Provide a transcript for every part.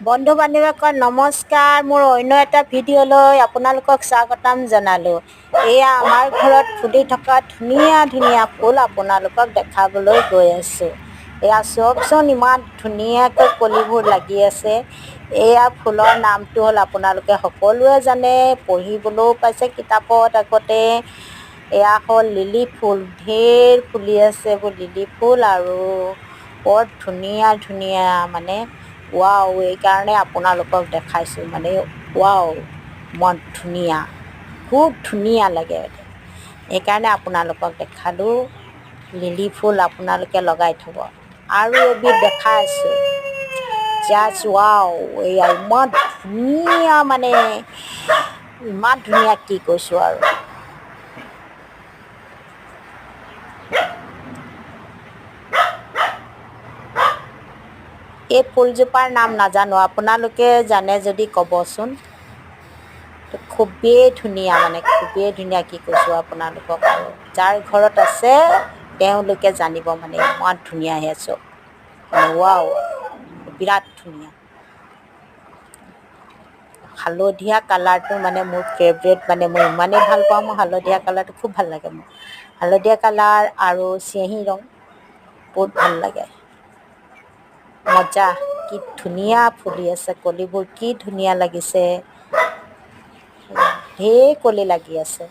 বন্ধু বান্ধৱীসকল নমস্কাৰ। মোৰ অন্য এটা ভিডিঅ'লৈ আপোনালোকক স্বাগতম জনালোঁ। এয়া আমাৰ ঘৰত ফুলি থকা ধুনীয়া ধুনীয়া ফুল আপোনালোকক দেখাবলৈ গৈ আছোঁ। এয়া চাওকচোন, ইমান ধুনীয়াকৈ কলিবোৰ লাগি আছে। এয়া ফুলৰ নামটো হ'ল, আপোনালোকে সকলোৱে জানে, পঢ়িবলৈও পাইছে কিতাপত আগতে। এয়া হ'ল লিলি ফুল। ঢেৰ ফুলি আছে এইবোৰ লিলি ফুল, আৰু বৰ ধুনীয়া ধুনীয়া মানে ৱাও, এইকাৰণে আপোনালোকক দেখাইছোঁ। মানে ৱাও, মন ধুনীয়া, খুব ধুনীয়া লাগে। সেইকাৰণে আপোনালোকক দেখালোঁ। লিলি ফুল আপোনালোকে লগাই থ'ব। আৰু এবিধ দেখাই আছোঁ, জাষ্ট ৱাও, এয়া ইমান ধুনীয়া, মানে ইমান ধুনীয়া, কি কৈছোঁ আৰু। এই ফুলজোপাৰ নাম নাজানো, আপোনালোকে জানে যদি ক'বচোন। খুবেই ধুনীয়া, মানে খুবেই ধুনীয়া, কি কৈছোঁ আপোনালোকক। আৰু যাৰ ঘৰত আছে তেওঁলোকে জানিব, মানে ইমান ধুনীয়া হৈ আছোঁ। ৱাও, বিৰাট ধুনীয়া। হালধীয়া কালাৰটো মানে মোৰ ফেভৰেট, মানে মই ইমানেই ভাল পাওঁ। মই হালধীয়া কালাৰটো খুব ভাল লাগে মোৰ। হালধীয়া কালাৰ আৰু চিয়াঁহী ৰং বহুত ভাল লাগে। মজা, কি ধুনীয়া ফুলি আছে, কলিবোৰ কি ধুনীয়া লাগিছে। ঢেৰ কলি লাগি আছে,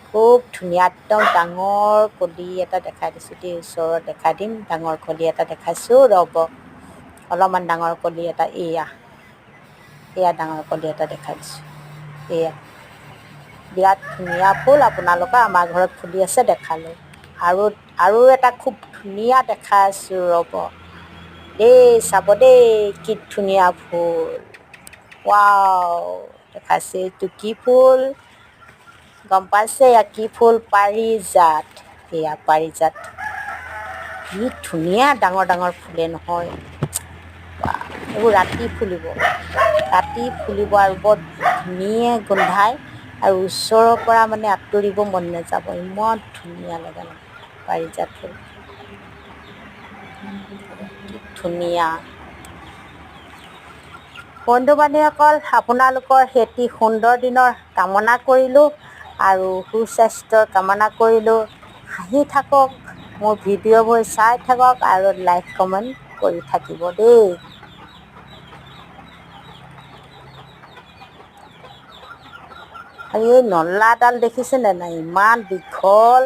খুব ধুনীয়া, একদম ডাঙৰ কলি এটা দেখাই দিছোঁ দেই। ওচৰত দেখাই দিম, ডাঙৰ কলি এটা দেখাইছোঁ, ৰ'ব। অলপমান ডাঙৰ কলি এটা, এয়া ডাঙৰ কলি এটা দেখাই দিছোঁ। এয়া বিৰাট ধুনীয়া ফুল, আপোনালোকৰ আমাৰ ঘৰত ফুলি আছে, দেখালোঁ। আৰু এটা খুব ধুনীয়া দেখাই আছোঁ, ৰ'ব দেই, চাব দেই, কি ধুনীয়া ফুল। ৱাও, দেখাইছে। এইটো কি ফুল গম পাইছে? এয়া কি ফুল? পাৰিজাত। এয়া পাৰিজাত, কি ধুনীয়া ডাঙৰ ডাঙৰ ফুলে নহয়। এইবোৰ ৰাতি ফুলিব, ৰাতি ফুলিব, আৰু বৰ ধুনীয়া গোন্ধাই, আৰু ওচৰৰ পৰা মানে আঁতৰিব মন নাযাব, ইমান ধুনীয়া লাগে নহয় পাৰিজাত ফুল। কি ধুনীয়া। বন্ধু বান্ধৱীসকল, আপোনালোকৰ এটি সুন্দৰ দিনৰ কামনা কৰিলোঁ, আৰু সুস্বাস্থ্যৰ কামনা কৰিলোঁ। হাঁহি থাকক, মোৰ ভিডিঅ'বোৰ চাই থাকক, আৰু লাইক কমেণ্ট কৰি থাকিব দেই। আৰু এই নলাডাল দেখিছেনে নাই, ইমান দীঘল।